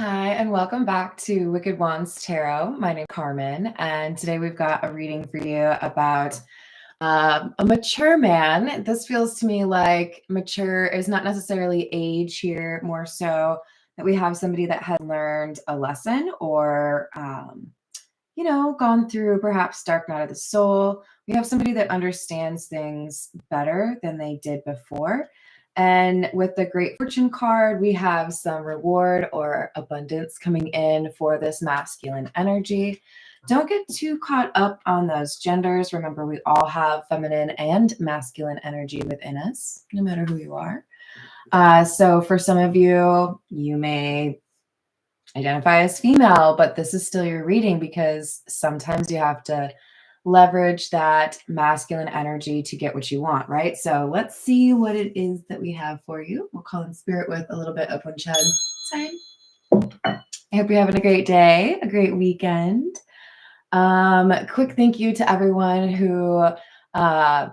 Hi, and welcome back to Wicked Wands Tarot. My name is Carmen, and today we've got a reading for you about a mature man. This feels to me like mature is not necessarily age here, more so that we have somebody that has learned a lesson or, gone through perhaps dark night of the soul. We have somebody that understands things better than they did before. And with the Great Fortune card, we have some reward or abundance coming in for this masculine energy. Don't get too caught up on those genders. Remember, we all have feminine and masculine energy within us, no matter who you are. So for some of you, you may identify as female, but this is still your reading because sometimes you have to leverage that masculine energy to get what you want, right? So let's see what it is that we have for you. We'll call in spirit with a little bit of Winched time. I hope you're having a great day, a great weekend. Quick thank you to everyone who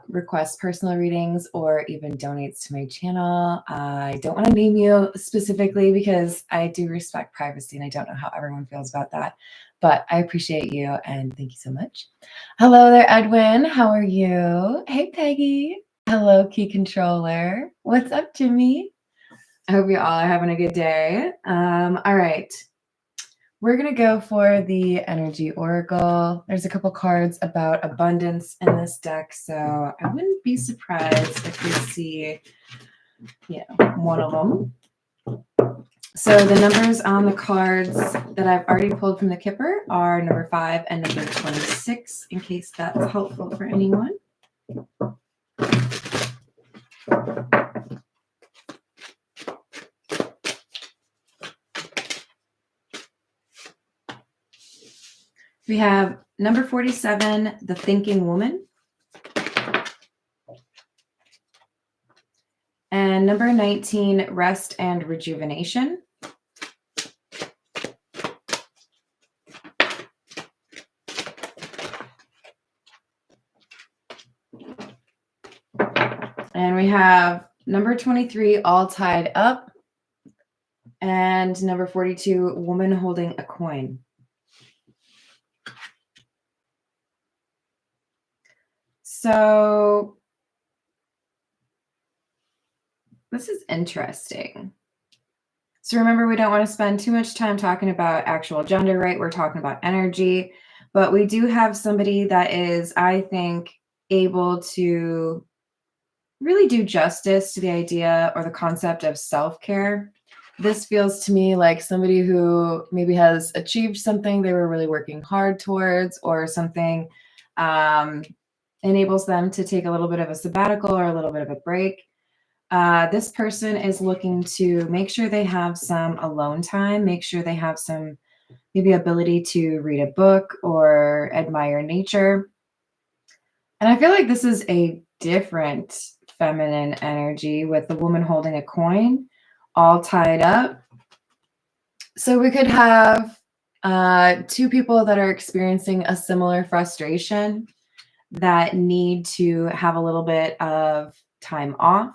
requests personal readings or even donates to my channel. I don't want to name you specifically because I do respect privacy and I don't know how everyone feels about that, but I appreciate you and thank you so much. Hello there, Edwin. How are you? Hey, Peggy. Hello, Key Controller. What's up, Jimmy? I hope you all are having a good day. All right. We're going to go for the Energy Oracle. There's a couple cards about abundance in this deck, so I wouldn't be surprised if we see, one of them. So the numbers on the cards that I've already pulled from the Kipper are number 5 and number 26, in case that's helpful for anyone. We have number 47, the Thinking Woman. And number 19, Rest and Rejuvenation. And we have number 23, All Tied Up. And number 42, Woman Holding a Coin. So this is interesting. So remember, we don't want to spend too much time talking about actual gender, right? We're talking about energy, but we do have somebody that is, I think, able to really do justice to the idea or the concept of self-care. This feels to me like somebody who maybe has achieved something they were really working hard towards, or something enables them to take a little bit of a sabbatical or a little bit of a break. This person is looking to make sure they have some alone time, make sure they have some maybe ability to read a book or admire nature. And I feel like this is a different feminine energy with the woman holding a coin, all tied up. So we could have two people that are experiencing a similar frustration that need to have a little bit of time off.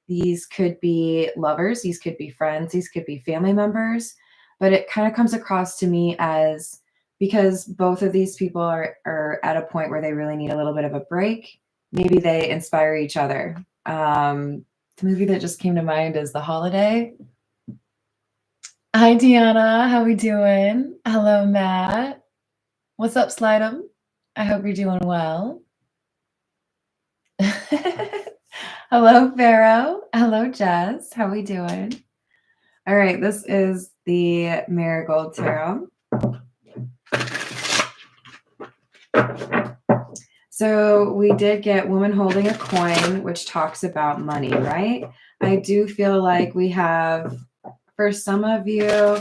These could be lovers, these could be friends, these could be family members, but it kind of comes across to me as, because both of these people are at a point where they really need a little bit of a break, maybe they inspire each other. The movie that just came to mind is The Holiday. Hi, Deanna. How we doing? Hello, Matt. What's up, Slidem? I hope you're doing well. Hello, Pharaoh. Hello, Jess. How we doing? All right, this is the Marigold Tarot. So we did get Woman Holding a Coin, which talks about money, right? I do feel like we have, for some of you,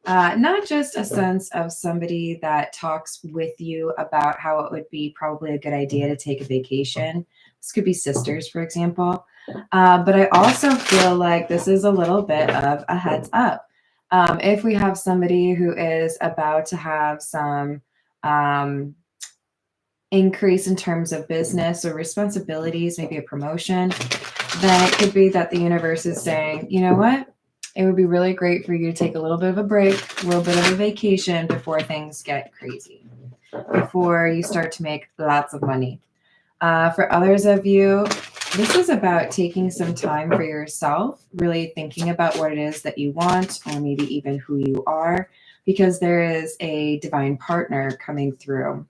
not just a sense of somebody that talks with you about how it would be probably a good idea to take a vacation. This could be sisters, for example. But I also feel like this is a little bit of a heads up. If we have somebody who is about to have some increase in terms of business or responsibilities, maybe a promotion, then it could be that the universe is saying, you know what? it would be really great for you to take a little bit of a break, a little bit of a vacation before things get crazy, before you start to make lots of money. For others of you, this is about taking some time for yourself, really thinking about what it is that you want, or maybe even who you are, because there is a divine partner coming through.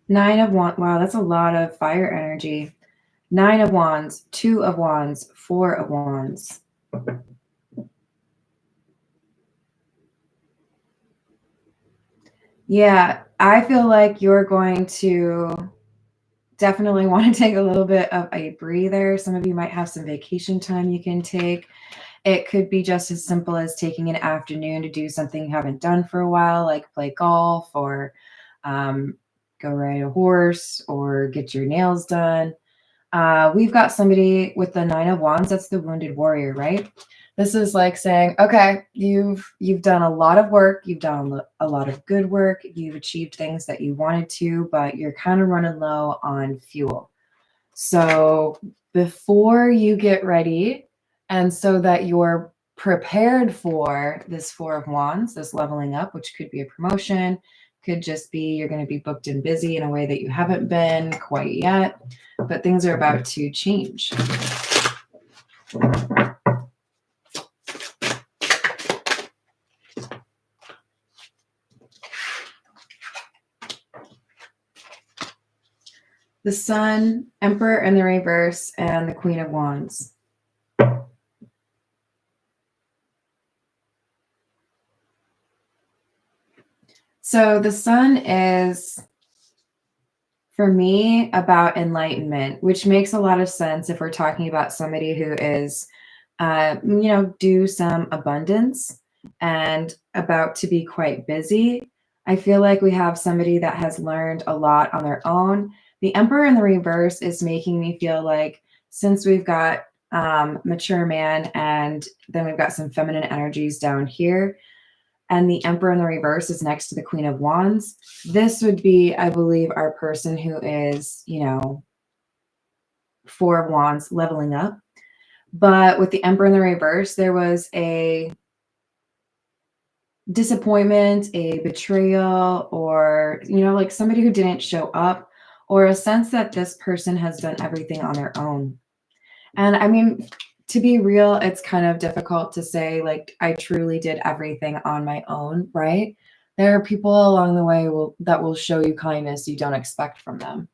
Nine of Wands. Wow, that's a lot of fire energy. 9 of Wands, 2 of Wands, 4 of Wands. Yeah, I feel like you're going to definitely want to take a little bit of a breather. Some of you might have some vacation time you can take. It could be just as simple as taking an afternoon to do something you haven't done for a while, like play golf or go ride a horse or get your nails done. We've got somebody with the 9 of Wands. That's the wounded warrior, right? This is like saying, okay, you've done a lot of work. You've done a lot of good work. You've achieved things that you wanted to, but you're kind of running low on fuel. So before you get ready, and so that you're prepared for this 4 of Wands, this leveling up, which could be a promotion, could just be you're going to be booked and busy in a way that you haven't been quite yet, but things are about to change. The Sun, Emperor in the reverse, and the Queen of Wands. So the Sun is, for me, about enlightenment, which makes a lot of sense if we're talking about somebody who is, due some abundance and about to be quite busy. I feel like we have somebody that has learned a lot on their own. The Emperor in the reverse is making me feel like, since we've got mature man and then we've got some feminine energies down here, and the Emperor in the reverse is next to the Queen of Wands, this would be, I believe, our person who is, 4 of Wands leveling up. But with the Emperor in the reverse, there was a disappointment, a betrayal, or, like somebody who didn't show up, or a sense that this person has done everything on their own. And I mean, to be real, it's kind of difficult to say, like, I truly did everything on my own, right? There are people along the way that will show you kindness you don't expect from them.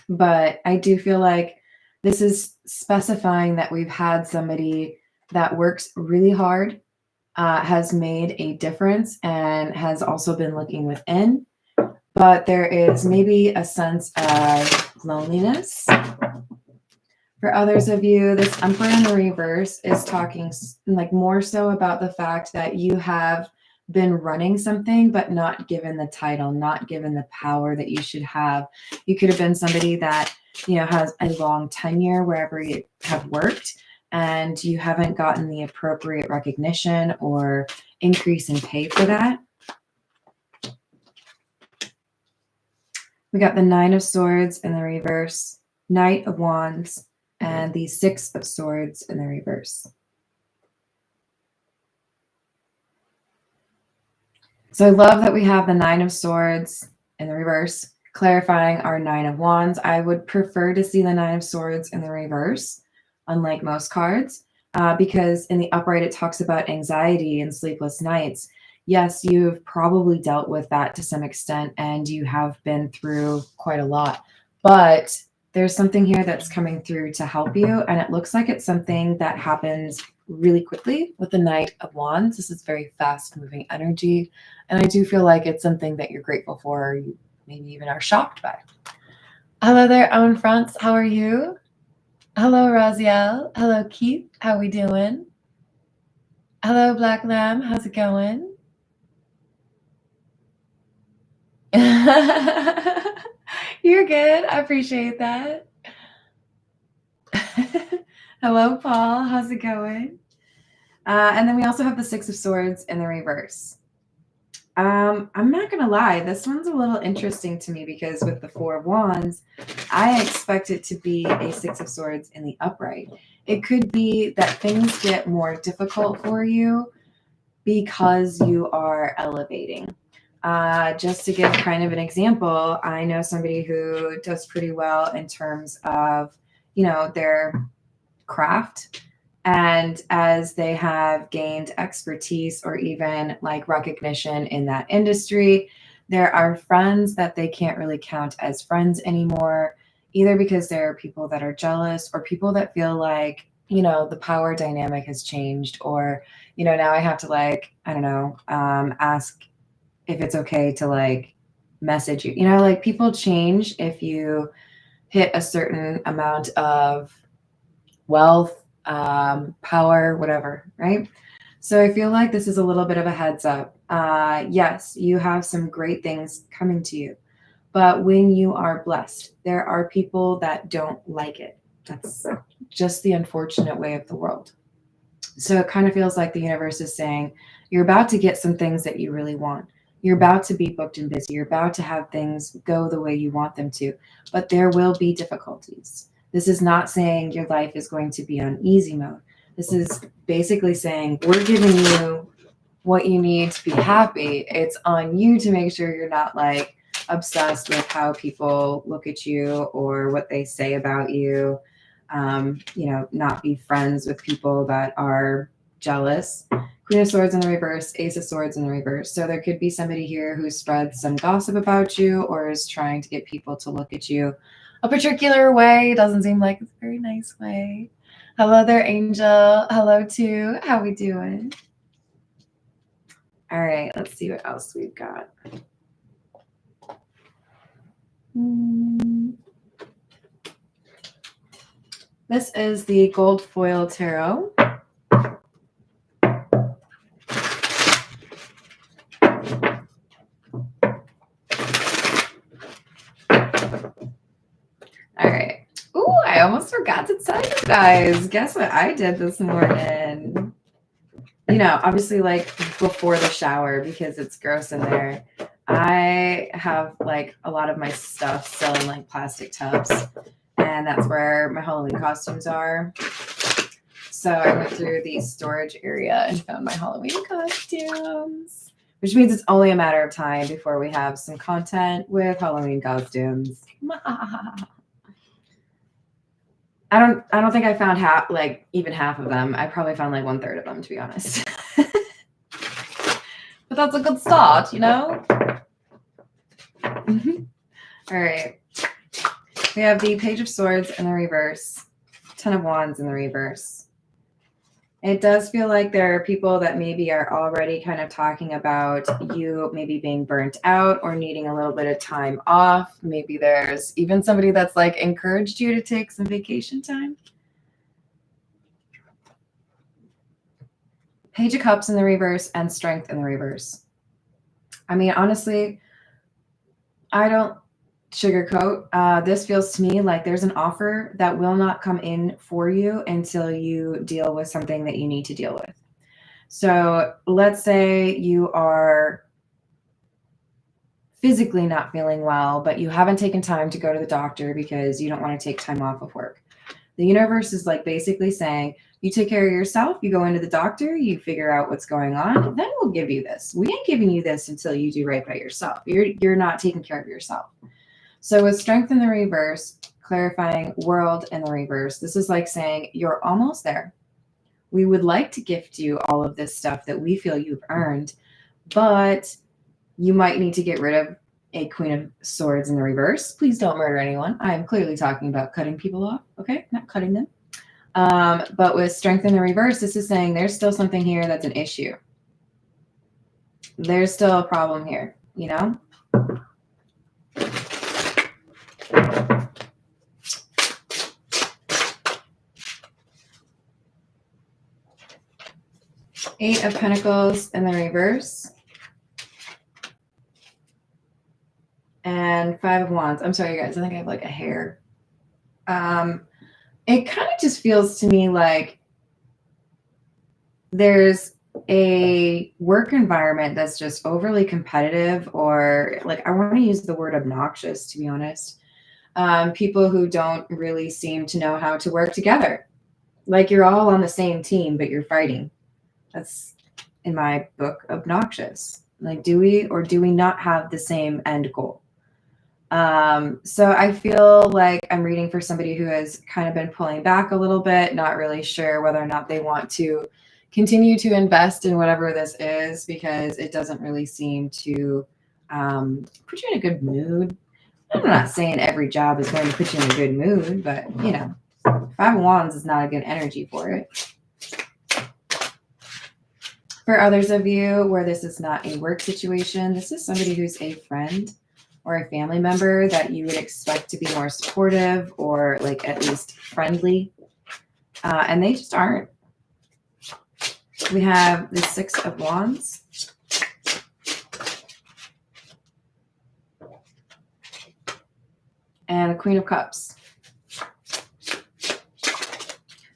But I do feel like this is specifying that we've had somebody that works really hard, has made a difference, and has also been looking within. But there is maybe a sense of loneliness. For others of you, this Emperor in the reverse is talking like more so about the fact that you have been running something, but not given the title, not given the power that you should have. You could have been somebody that, has a long tenure wherever you have worked, and you haven't gotten the appropriate recognition or increase in pay for that. We got the 9 of Swords in the reverse, Knight of Wands, and the 6 of Swords in the reverse. So I love that we have the 9 of Swords in the reverse, clarifying our 9 of Wands. I would prefer to see the 9 of Swords in the reverse, unlike most cards, because in the upright, it talks about anxiety and sleepless nights. Yes, you've probably dealt with that to some extent, and you have been through quite a lot. But there's something here that's coming through to help you, and it looks like it's something that happens really quickly with the Knight of Wands. This is very fast-moving energy, and I do feel like it's something that you're grateful for, or you maybe even are shocked by. Hello there, Owen France. How are you? Hello, Raziel. Hello, Keith. How we doing? Hello, Black Lamb. How's it going? You're good. I appreciate that. Hello, Paul. How's it going? And then we also have the 6 of Swords in the reverse. I'm not gonna lie, this one's a little interesting to me because with the Four of Wands, I expect it to be a Six of Swords in the upright. It could be that things get more difficult for you because you are elevating. Just to give kind of an example, I know somebody who does pretty well in terms of, their craft. And as they have gained expertise or even like recognition in that industry, there are friends that they can't really count as friends anymore, either because there are people that are jealous or people that feel like, the power dynamic has changed, or, now I have to like, I don't know, ask if it's okay to like message you. Like people change if you hit a certain amount of wealth, power, whatever, right? So I feel like this is a little bit of a heads up. Yes, you have some great things coming to you, but when you are blessed, there are people that don't like it. That's just the unfortunate way of the world. So it kind of feels like the universe is saying, you're about to get some things that you really want. You're about to be booked and busy. You're about to have things go the way you want them to, but there will be difficulties. This is not saying your life is going to be on easy mode. This is basically saying we're giving you what you need to be happy. It's on you to make sure you're not like obsessed with how people look at you or what they say about you. Not be friends with people that are jealous. Queen of Swords in the reverse, Ace of Swords in the reverse. So there could be somebody here who spreads some gossip about you or is trying to get people to look at you a particular way. Doesn't seem like it's a very nice way. Hello there, Angel. Hello, too. How we doing? All right, let's see what else we've got. This is the Gold Foil Tarot. All right. Ooh, I almost forgot to tell you guys. Guess what I did this morning? Obviously, like before the shower, because it's gross in there, I have like a lot of my stuff still in like plastic tubs, and that's where my Halloween costumes are. So I went through the storage area and found my Halloween costumes, which means it's only a matter of time before we have some content with Halloween costumes. I don't think I found even half of them. I probably found like 1/3 of them, to be honest. But that's a good start, All right. We have the Page of Swords in the reverse, Ten of Wands in the reverse. It does feel like there are people that maybe are already kind of talking about you maybe being burnt out or needing a little bit of time off. Maybe there's even somebody that's like encouraged you to take some vacation time. Page of Cups in the reverse and Strength in the reverse. I mean, honestly, I don't sugarcoat. This feels to me like there's an offer that will not come in for you until you deal with something that you need to deal with. So let's say you are physically not feeling well, but you haven't taken time to go to the doctor because you don't want to take time off of work. The universe is like basically saying, you take care of yourself, you go into the doctor, you figure out what's going on, then we'll give you this. We ain't giving you this until you do right by yourself. You're not taking care of yourself. So with Strength in the reverse, clarifying World in the reverse, this is like saying you're almost there. We would like to gift you all of this stuff that we feel you've earned, but you might need to get rid of a Queen of Swords in the reverse. Please don't murder anyone. I am clearly talking about cutting people off, okay? Not cutting them. But with Strength in the reverse, this is saying there's still something here that's an issue. There's still a problem here, Eight of Pentacles in the reverse. And Five of Wands. I'm sorry, guys. I think I have like a hair. It kind of just feels to me like there's a work environment that's just overly competitive, or like, I want to use the word obnoxious, to be honest. People who don't really seem to know how to work together. Like, you're all on the same team, but you're fighting. That's, in my book, obnoxious. Like, do we or do we not have the same end goal? So I feel like I'm reading for somebody who has kind of been pulling back a little bit, not really sure whether or not they want to continue to invest in whatever this is, because it doesn't really seem to put you in a good mood. I'm not saying every job is going to put you in a good mood, but you know, Five of Wands is not a good energy for it. For others of you where this is not a work situation, this is somebody who's a friend or a family member that you would expect to be more supportive or like at least friendly. And they just aren't. We have the Six of Wands. And the Queen of Cups.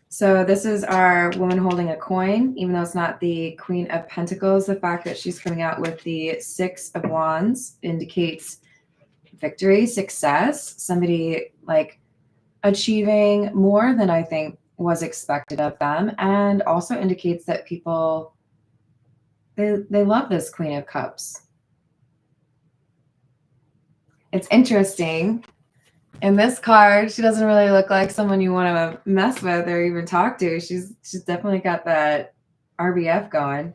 So this is our woman holding a coin, even though it's not the Queen of Pentacles. The fact that she's coming out with the Six of Wands indicates victory, success, somebody like achieving more than I think was expected of them, and also indicates that people, they love this Queen of Cups. It's interesting. In this card, she doesn't really look like someone you want to mess with or even talk to. She's definitely got that RBF going.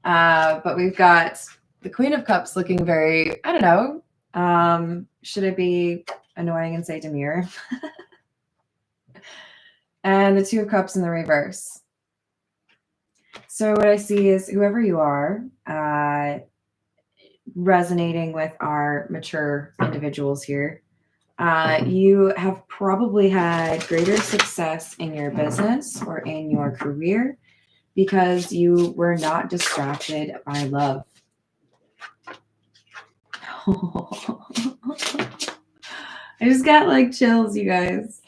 But we've got the Queen of Cups looking very, I don't know, should it be annoying and say demure? And the Two of Cups in the reverse. So what I see is whoever you are, resonating with our mature individuals here, you have probably had greater success in your business or in your career because you were not distracted by love. I just got like chills, you guys.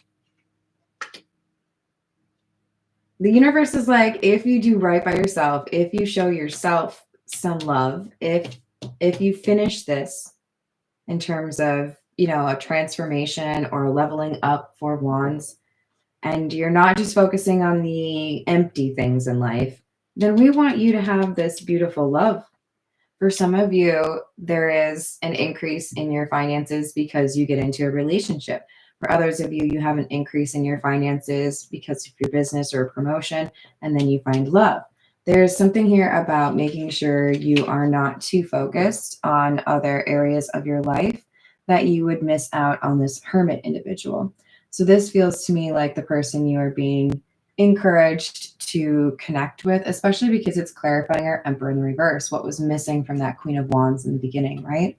The universe is like, if you do right by yourself, if you show yourself some love, if you finish this in terms of, you know, a transformation or a leveling up for Wands, and you're not just focusing on the empty things in life, then we want you to have this beautiful love. For some of you, there is an increase in your finances because you get into a relationship. For others of you, you have an increase in your finances because of your business or promotion, and then you find love. There's something here about making sure you are not too focused on other areas of your life that you would miss out on this hermit individual. So this feels to me like the person you are being encouraged to connect with, especially because it's clarifying our Emperor in the reverse, what was missing from that Queen of Wands in the beginning, right?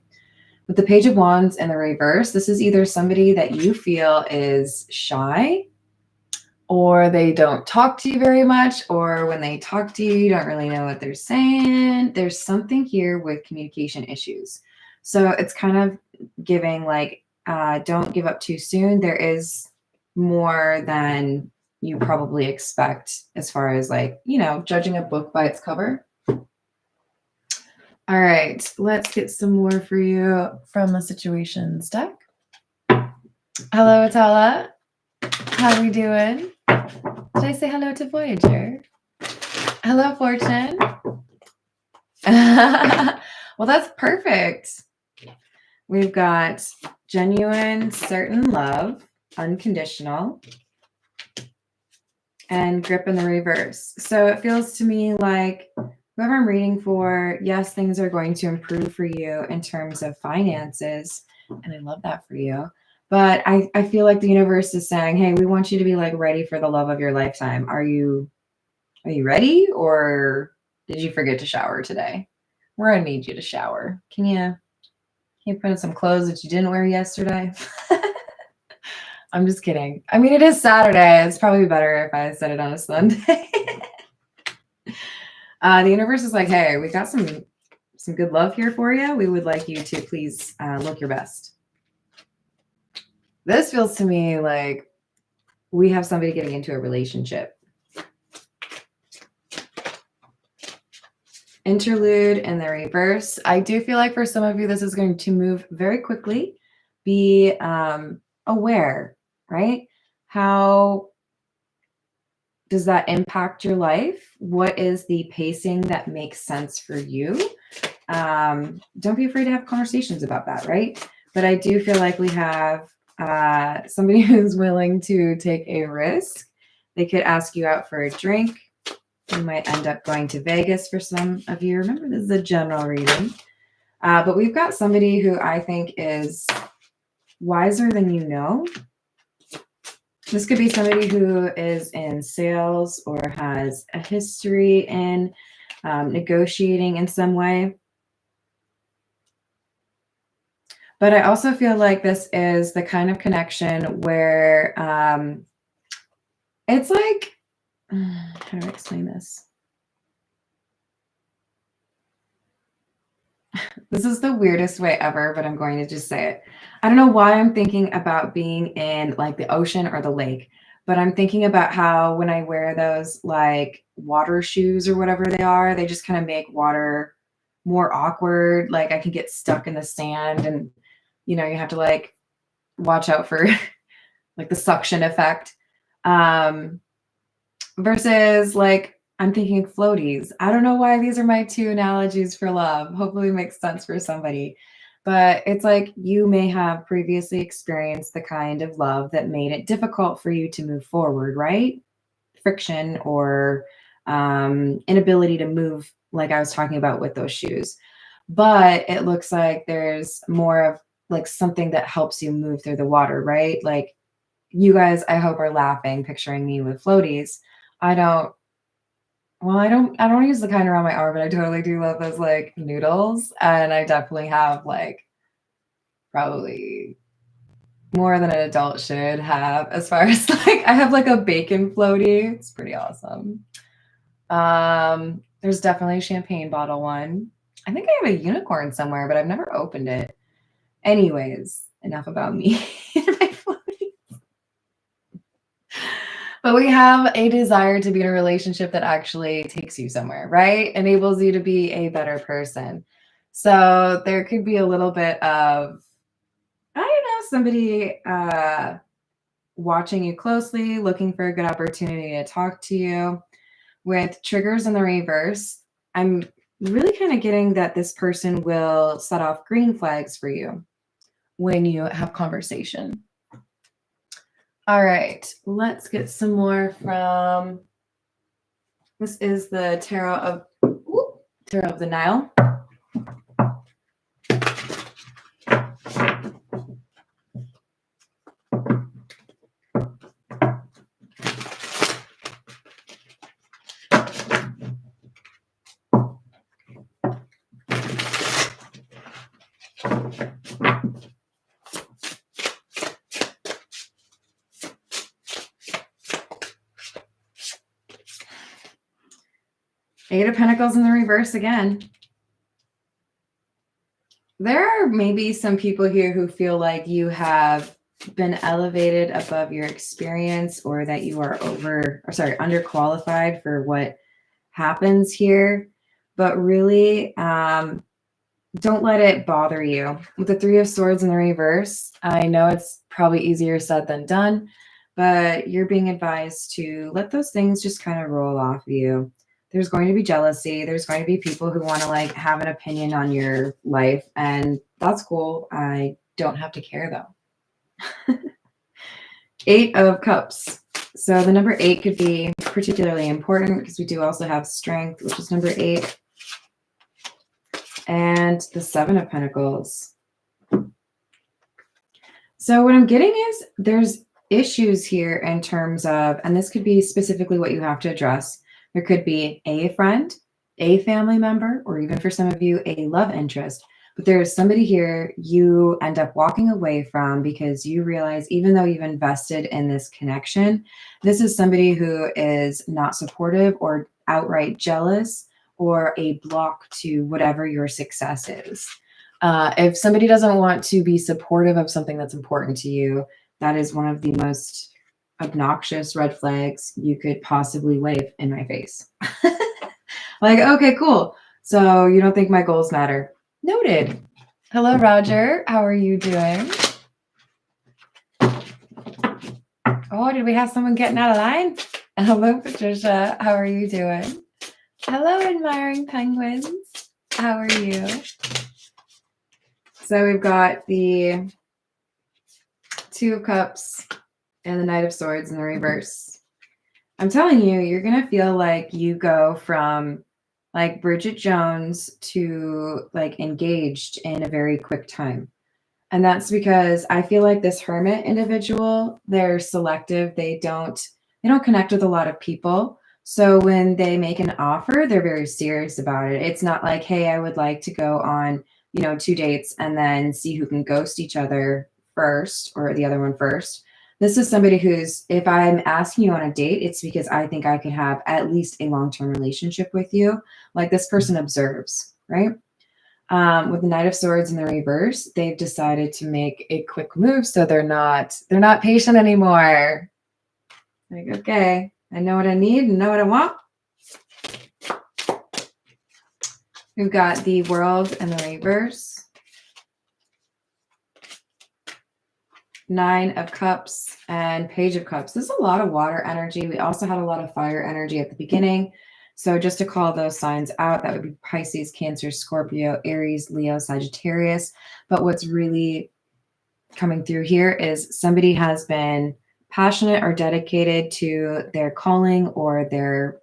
With the Page of Wands in the reverse, this is either somebody that you feel is shy, or they don't talk to you very much, or when they talk to you, you don't really know what they're saying. There's something here with communication issues. So it's kind of giving like, don't give up too soon. There is more than you probably expect as far as like, you know, judging a book by its cover. All right, let's get some more for you from the Situations deck. Hello, Atala. How are we doing? Did I say hello to Voyager? Hello, Fortune. Well, that's perfect. We've got genuine, certain love, unconditional, and grip in the reverse. So it feels to me like whoever I'm reading for, yes, things are going to improve for you in terms of finances. And I love that for you. But I feel like the universe is saying, hey, we want you to be like ready for the love of your lifetime. Are you ready? Or did you forget to shower today? We're going to need you to shower. Can you put on some clothes that you didn't wear yesterday? I'm just kidding. I mean, it is Saturday. It's probably better if I said it on a Sunday. The universe is like, hey, we got some good love here for you. We would like you to please look your best. This feels to me like we have somebody getting into a relationship. Interlude in the reverse. I do feel like for some of you, this is going to move very quickly. Be aware, right? How does that impact your life? What is the pacing that makes sense for you? Don't be afraid to have conversations about that, right? But I do feel like we have somebody who's willing to take a risk. They could ask you out for a drink. You might end up going to Vegas for some of you. Remember, this is a general reading. But we've got somebody who I think is wiser than you know. This could be somebody who is in sales or has a history in negotiating in some way. But I also feel like this is the kind of connection where it's like, how do I explain this? This is the weirdest way ever, but I'm going to just say it. I don't know why I'm thinking about being in like the ocean or the lake, but I'm thinking about how when I wear those like water shoes or whatever they are, they just kind of make water more awkward. Like I can get stuck in the sand and, you know, you have to like watch out for like the suction effect. Versus like I'm thinking floaties. I don't know why these are my two analogies for love. Hopefully it makes sense for somebody. But it's like you may have previously experienced the kind of love that made it difficult for you to move forward, right? Friction or inability to move, like I was talking about with those shoes. But it looks like there's more of like something that helps you move through the water, right? Like you guys, I hope, are laughing, picturing me with floaties. I don't I don't use the kind around my arm, but I totally do love those like noodles. And I definitely have like probably more than an adult should have as far as like I have like a bacon floaty. It's pretty awesome. There's definitely a champagne bottle one. I think I have a unicorn somewhere, but I've never opened it. Anyways, enough about me and my floaty. But we have a desire to be in a relationship that actually takes you somewhere, right? Enables you to be a better person. So there could be a little bit of, I don't know, somebody watching you closely, looking for a good opportunity to talk to you. With triggers in the reverse, I'm really kind of getting that this person will set off green flags for you when you have conversation. All right, let's get some more from, this is the Tarot of the Nile. Eight of Pentacles in the reverse again. There are maybe some people here who feel like you have been elevated above your experience or that you are underqualified for what happens here. But really, don't let it bother you. With the Three of Swords in the reverse, I know it's probably easier said than done, but you're being advised to let those things just kind of roll off of you. There's going to be jealousy. There's going to be people who want to like have an opinion on your life, and that's cool. I don't have to care though. Eight of Cups. So the number 8 could be particularly important because we do also have Strength, which is number 8. And the Seven of Pentacles. So what I'm getting is there's issues here in terms of, and this could be specifically what you have to address. There could be a friend, a family member, or even for some of you, a love interest. But there's somebody here you end up walking away from because you realize even though you've invested in this connection, this is somebody who is not supportive or outright jealous or a block to whatever your success is. If somebody doesn't want to be supportive of something that's important to you, that is one of the most obnoxious red flags you could possibly wave in my face. Like, okay, cool. So you don't think my goals matter. Noted. Hello, Roger. How are you doing? Oh, did we have someone getting out of line? Hello, Patricia. How are you doing? Hello, admiring penguins. How are you? So we've got the Two of Cups and the Knight of Swords in the reverse. I'm telling you, you're going to feel like you go from like Bridget Jones to like engaged in a very quick time. And that's because I feel like this hermit individual, they're selective. They don't connect with a lot of people. So when they make an offer, they're very serious about it. It's not like, hey, I would like to go on, 2 dates and then see who can ghost each other first or the other one first. This is somebody who's, if I'm asking you on a date, it's because I think I could have at least a long-term relationship with you. Like this person observes, right? With the Knight of Swords in the reverse, they've decided to make a quick move, so they're not patient anymore. Like, okay, I know what I need and know what I want. We've got the World in the reverse, Nine of Cups and Page of Cups. There's a lot of water energy. We also had a lot of fire energy at the beginning. So just to call those signs out, that would be Pisces, Cancer, Scorpio, Aries, Leo, Sagittarius. But what's really coming through here is somebody has been passionate or dedicated to their calling or their,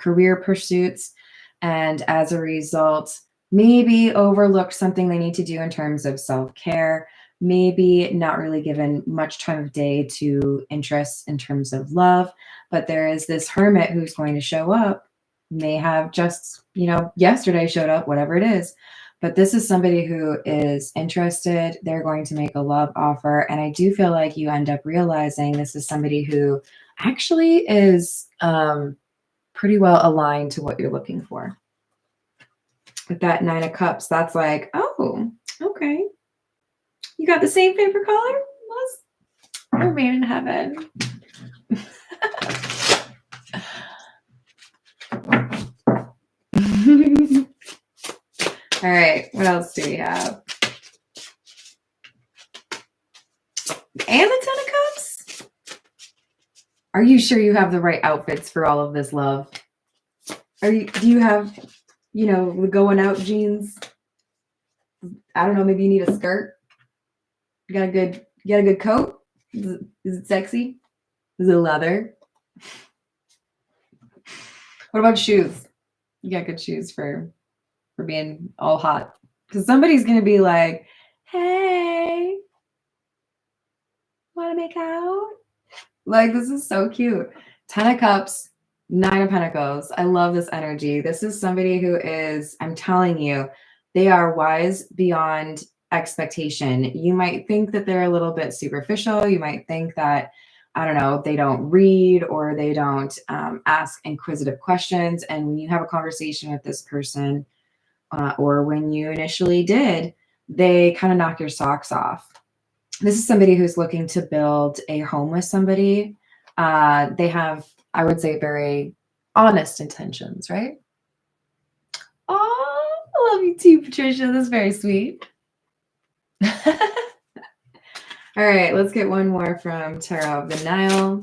career pursuits. And as a result, maybe overlooked something they need to do in terms of self-care, maybe not really given much time of day to interests in terms of love. But there is this hermit who's going to show up, may have just, yesterday showed up, whatever it is. But this is somebody who is interested. They're going to make a love offer. And I do feel like you end up realizing this is somebody who actually is pretty well aligned to what you're looking for. With that Nine of Cups, that's like, oh, okay. You got the same favorite color? We're made in heaven. All right, what else do we have? And the Ten of Cups? Are you sure you have the right outfits for all of this love? Do you have, the going out jeans? I don't know, maybe you need a skirt? You got a good coat? Is it sexy? Is it leather? What about shoes? You got good shoes for being all hot. Because somebody's going to be like, hey, want to make out? Like, this is so cute. 10 of Cups, 9 of Pentacles. I love this energy. This is somebody who is, I'm telling you, they are wise beyond expectation. You might think that they're a little bit superficial. You might think that, I don't know, they don't read or they don't ask inquisitive questions. And when you have a conversation with this person, or when you initially did, they kind of knock your socks off. This is somebody who's looking to build a home with somebody. They have, I would say, very honest intentions, right? Oh, I love you too, Patricia. That's very sweet. All right, let's get one more from Tarot of the Nile.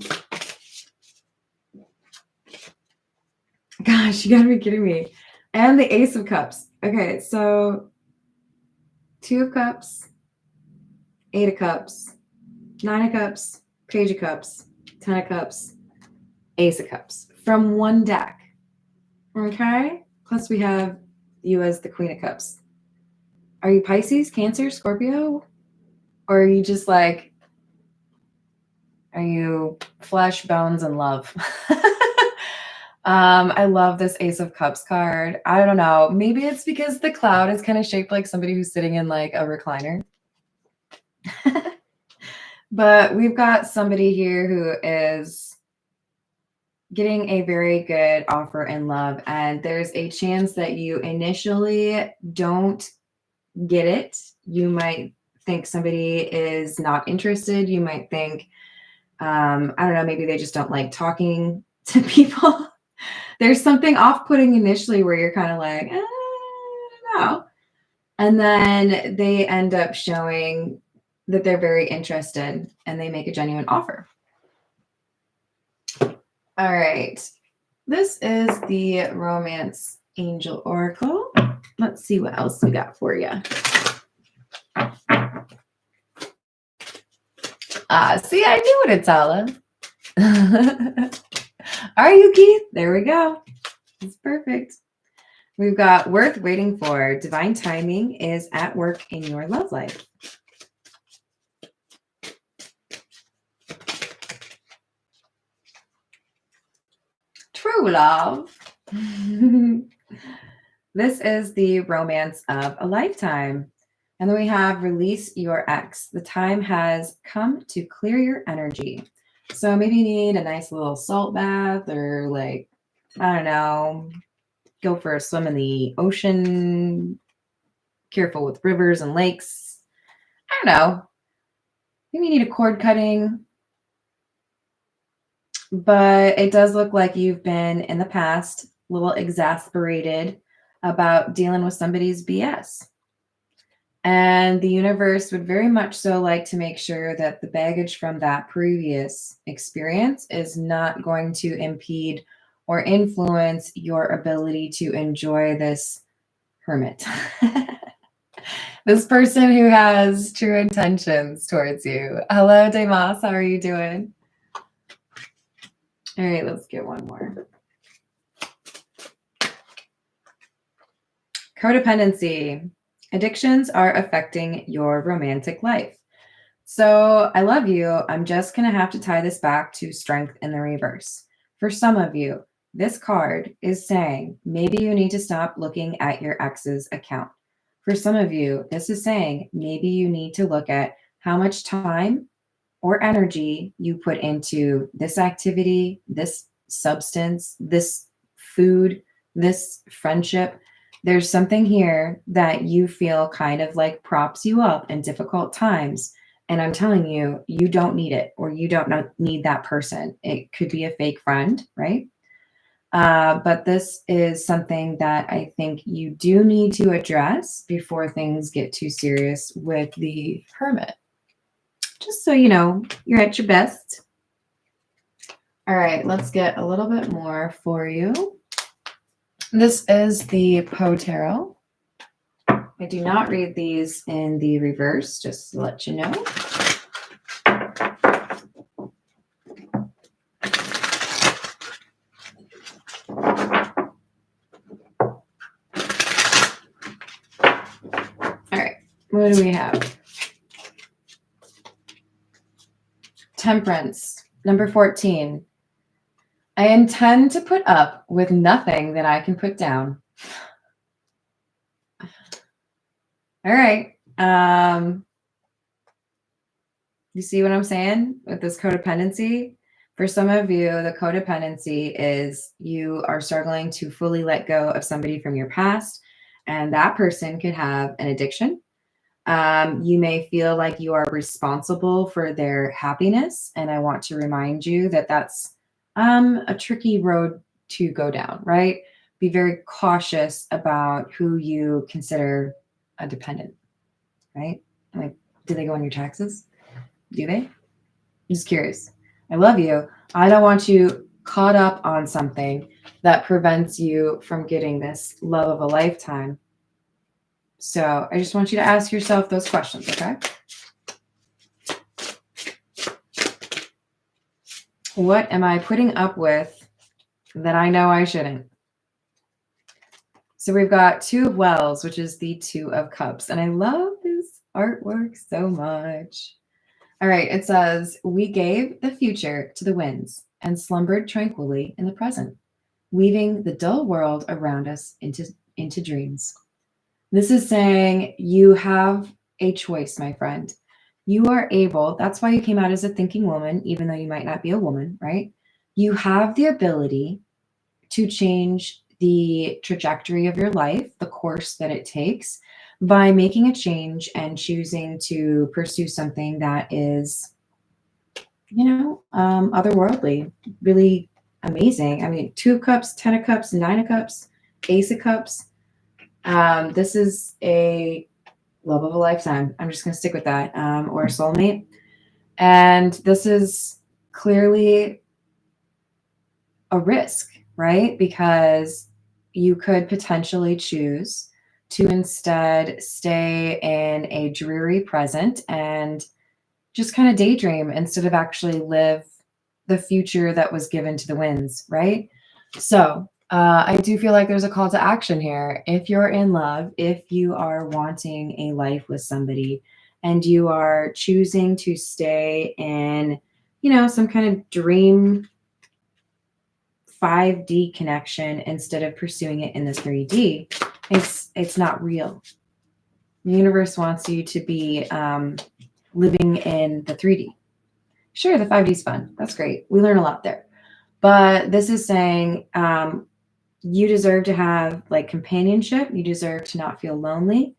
Gosh, you gotta be kidding me. And the Ace of Cups. Okay, so 2 of Cups, 8 of Cups, 9 of Cups, Page of Cups, 10 of Cups, Ace of Cups from one deck. Okay? Plus we have you as the Queen of Cups. Are you Pisces, Cancer, Scorpio? Or are you just like, are you flesh, bones, and love? I love this Ace of Cups card. I don't know. Maybe it's because the cloud is kind of shaped like somebody who's sitting in like a recliner. But we've got somebody here who is getting a very good offer in love. And there's a chance that you initially don't get it. You might think somebody is not interested. You might think, I don't know, maybe they just don't like talking to people. There's something off-putting initially where you're kind of like, wow. And then they end up showing that they're very interested and they make a genuine offer. All right. This is the Romance Angel Oracle. Let's see what else we got for you. See, I knew what to tell him. Are you, Keith? There we go. It's perfect. We've got worth waiting for. Divine timing is at work in your love life. True love. This is the romance of a lifetime. And then we have release your ex. The time has come to clear your energy. So maybe you need a nice little salt bath or like, I don't know, go for a swim in the ocean. Careful with rivers and lakes. I don't know. Maybe you need a cord cutting. But it does look like you've been in the past a little exasperated about dealing with somebody's BS. And the universe would very much so like to make sure that the baggage from that previous experience is not going to impede or influence your ability to enjoy this hermit. This person who has true intentions towards you. Hello, Demas. How are you doing? All right, let's get one more. Codependency. Addictions are affecting your romantic life. So I love you. I'm just going to have to tie this back to strength in the reverse. For some of you, this card is saying maybe you need to stop looking at your ex's account. For some of you, this is saying maybe you need to look at how much time or energy you put into this activity, this substance, this food, this friendship. There's something here that you feel kind of like props you up in difficult times. And I'm telling you, you don't need it, or you don't need that person. It could be a fake friend, right? But this is something that I think you do need to address before things get too serious with the hermit. Just so you know, you're at your best. All right, let's get a little bit more for you. This is the Poe Tarot. I do not read these in the reverse, just to let you know. All right, what do we have? Temperance, number 14. I intend to put up with nothing that I can put down. All right. You see what I'm saying with this codependency? For some of you, the codependency is you are struggling to fully let go of somebody from your past, and that person could have an addiction. You may feel like you are responsible for their happiness, and I want to remind you that that's a tricky road to go down, right? Be very cautious about who you consider a dependent, right? Like, do they go on your taxes? Do they? I'm just curious. I love you. I don't want you caught up on something that prevents you from getting this love of a lifetime. So I just want you to ask yourself those questions, okay? What am I putting up with that I know I shouldn't? So we've got Two of Wells, which is the Two of Cups. And I love this artwork so much. All right, it says, we gave the future to the winds and slumbered tranquilly in the present, weaving the dull world around us into dreams. This is saying you have a choice, my friend. You are able, that's why you came out as a thinking woman, even though you might not be a woman, right? You have the ability to change the trajectory of your life, the course that it takes, by making a change and choosing to pursue something that is, otherworldly, really amazing. I mean, 2 of Cups, 10 of Cups, 9 of Cups, Ace of Cups. This is a love of a lifetime. I'm just going to stick with that, or a soulmate. And this is clearly a risk, right? Because you could potentially choose to instead stay in a dreary present and just kind of daydream instead of actually live the future that was given to the winds, right? So I do feel like there's a call to action here. If you're in love, if you are wanting a life with somebody and you are choosing to stay in, some kind of dream 5D connection instead of pursuing it in the 3D, it's not real. The universe wants you to be living in the 3D. Sure, the 5D is fun. That's great. We learn a lot there. But this is saying you deserve to have like companionship. You deserve to not feel lonely.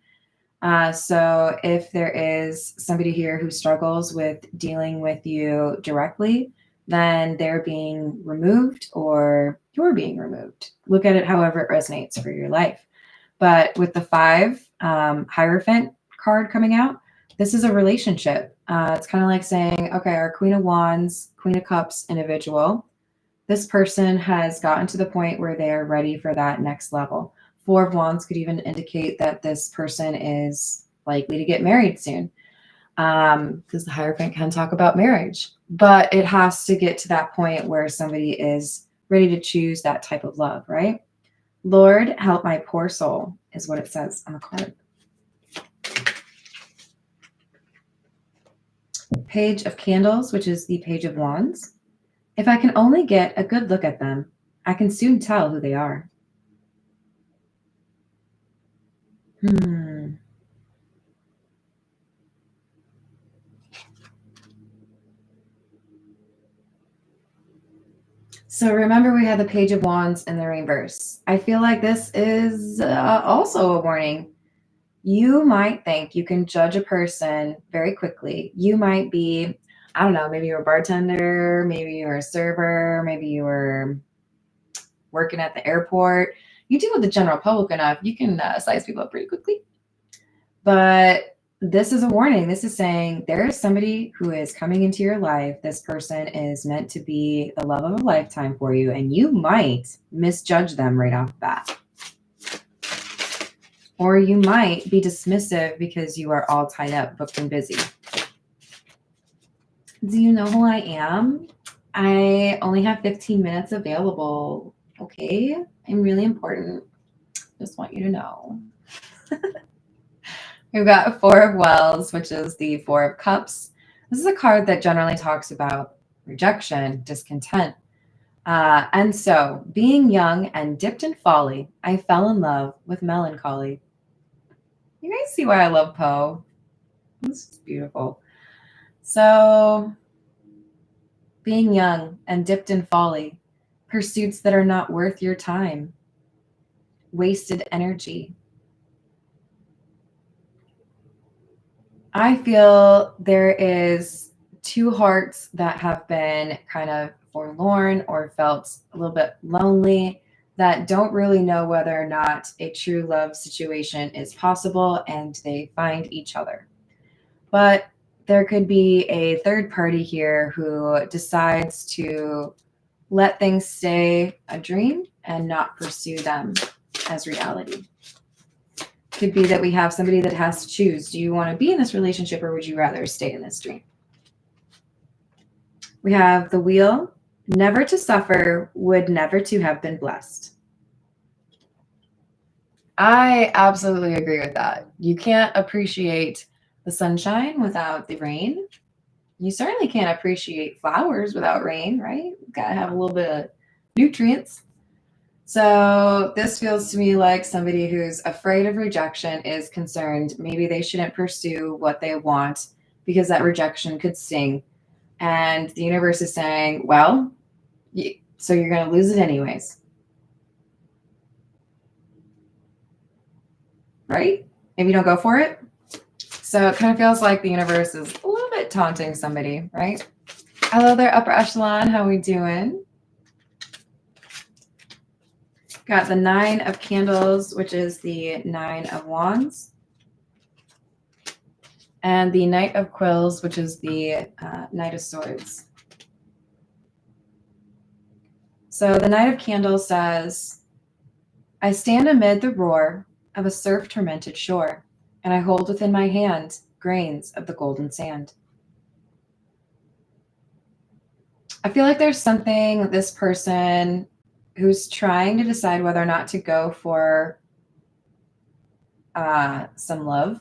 So if there is somebody here who struggles with dealing with you directly, then they're being removed or you're being removed. Look at it however it resonates for your life. But with the 5 Hierophant card coming out, this is a relationship. It's kind of like saying, okay, our Queen of Wands, Queen of Cups individual, this person has gotten to the point where they are ready for that next level. 4 of Wands could even indicate that this person is likely to get married soon, because the Hierophant can talk about marriage. But it has to get to that point where somebody is ready to choose that type of love, right? Lord, help my poor soul is what it says on the card. Page of Candles, which is the Page of Wands. If I can only get a good look at them, I can soon tell who they are. So remember we had the Page of Wands in the reverse. I feel like this is also a warning. You might think you can judge a person very quickly. You might be, I don't know, maybe you're a bartender, maybe you're a server, maybe you were working at the airport. You deal with the general public enough, you can size people up pretty quickly. But this is a warning. This is saying there is somebody who is coming into your life. This person is meant to be the love of a lifetime for you, and you might misjudge them right off the bat. Or you might be dismissive because you are all tied up, booked and busy. Do you know who I am? I only have 15 minutes available. Okay, I'm really important. Just want you to know. We've got 4 of Wells, which is the 4 of Cups. This is a card that generally talks about rejection, discontent. And so, being young and dipped in folly, I fell in love with melancholy. You guys see why I love Poe? This is beautiful. So, being young and dipped in folly, pursuits that are not worth your time, wasted energy. I feel there is 2 hearts that have been kind of forlorn or felt a little bit lonely that don't really know whether or not a true love situation is possible, and they find each other. But there could be a third party here who decides to let things stay a dream and not pursue them as reality. Could be that we have somebody that has to choose. Do you want to be in this relationship or would you rather stay in this dream? We have the Wheel. Never to suffer would never to have been blessed. I absolutely agree with that. You can't appreciate the sunshine without the rain. You certainly can't appreciate flowers without rain, right? You've got to have a little bit of nutrients. So this feels to me like somebody who's afraid of rejection is concerned. Maybe they shouldn't pursue what they want because that rejection could sting. And the universe is saying, well, so you're going to lose it anyways. Right? If you don't go for it. So it kind of feels like the universe is a little bit taunting somebody, right? Hello there, upper echelon. How we doing? Got the Nine of Candles, which is the Nine of Wands. And the Knight of Quills, which is the Knight of Swords. So the Knight of Candles says, I stand amid the roar of a surf-tormented shore, and I hold within my hand grains of the golden sand. I feel like there's something with this person who's trying to decide whether or not to go for some love.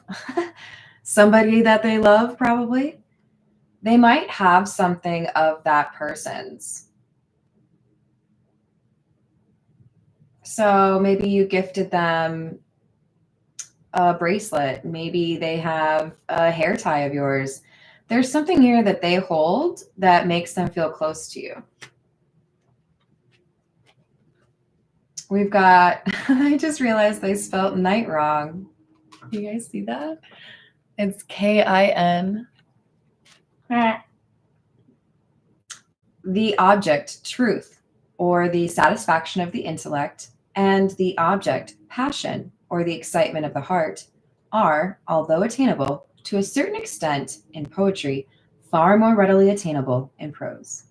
Somebody that they love, probably. They might have something of that person's. So maybe you gifted them a bracelet. Maybe they have a hair tie of yours. There's something here that they hold that makes them feel close to you. We've got, I just realized I spelled night wrong. You guys see that? It's K-I-N. The object, truth, or the satisfaction of the intellect, and the object, passion, or the excitement of the heart, are, although attainable to a certain extent in poetry, far more readily attainable in prose.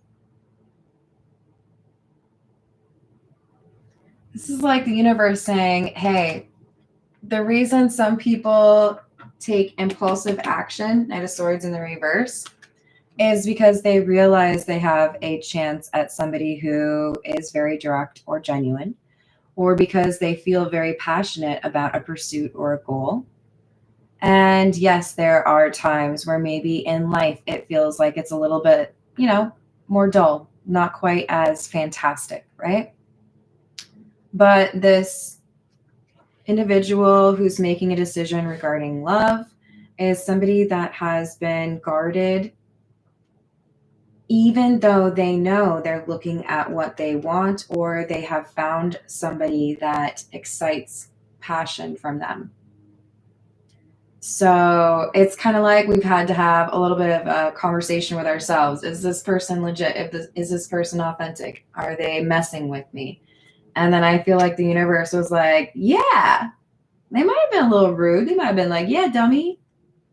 This is like the universe saying, hey, the reason some people take impulsive action, Knight of Swords in the reverse, is because they realize they have a chance at somebody who is very direct or genuine, or because they feel very passionate about a pursuit or a goal. And yes, there are times where maybe in life it feels like it's a little bit, more dull, not quite as fantastic, right? But this individual who's making a decision regarding love is somebody that has been guarded, even though they know they're looking at what they want, or they have found somebody that excites passion from them. So it's kind of like we've had to have a little bit of a conversation with ourselves. Is this person legit? Is this person authentic? Are they messing with me? And then I feel like the universe was like, yeah, they might have been a little rude. They might have been like, yeah, dummy.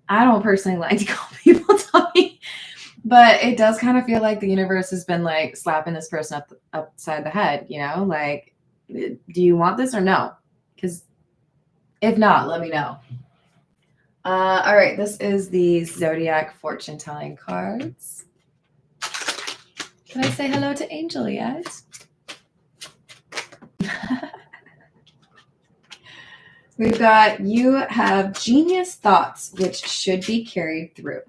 I don't personally like to call people dummy, but it does kind of feel like the universe has been like slapping this person upside the head, like, do you want this or no? Because if not, let me know. All right, this is the Zodiac fortune telling cards. Can I say hello to Angel yet? We've got, you have genius thoughts which should be carried through.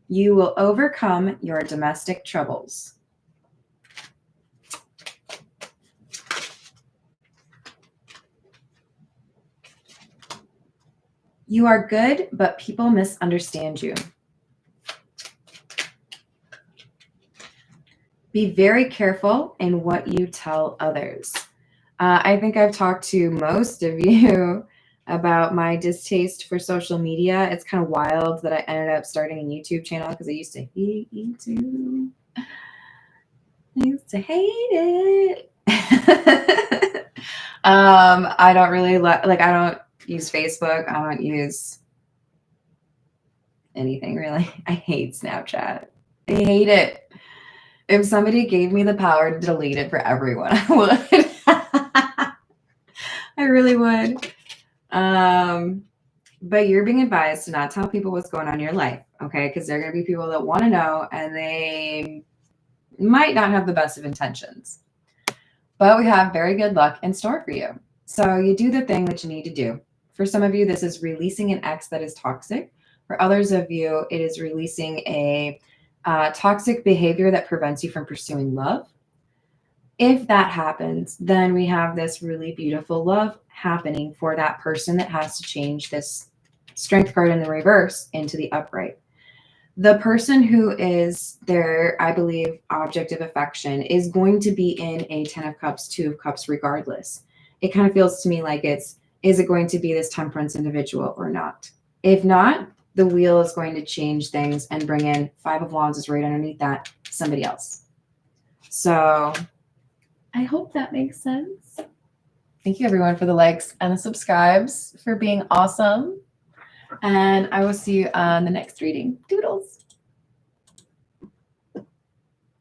You will overcome your domestic troubles. You are good, but people misunderstand you. Be very careful in what you tell others. I think I've talked to most of you about my distaste for social media. It's kind of wild that I ended up starting a YouTube channel because I used to hate YouTube. I used to hate it. I don't really I don't use Facebook. I don't use anything really. I hate Snapchat. I hate it. If somebody gave me the power to delete it for everyone, I would. I really would. But you're being advised to not tell people what's going on in your life, okay? Because there are going to be people that want to know, and they might not have the best of intentions. But we have very good luck in store for you. So you do the thing that you need to do. For some of you, this is releasing an ex that is toxic. For others of you, it is releasing a toxic behavior that prevents you from pursuing love. If that happens, then we have this really beautiful love happening for that person that has to change this strength card in the reverse into the upright. The person who is their, I believe, object of affection is going to be in a 10 of Cups, 2 of Cups regardless. It kind of feels to me like is it going to be this temperance individual or not? If not, the wheel is going to change things and bring in 5 of Wands is right underneath that, somebody else. So I hope that makes sense. Thank you, everyone, for the likes and the subscribes, for being awesome. And I will see you on the next reading. Doodles.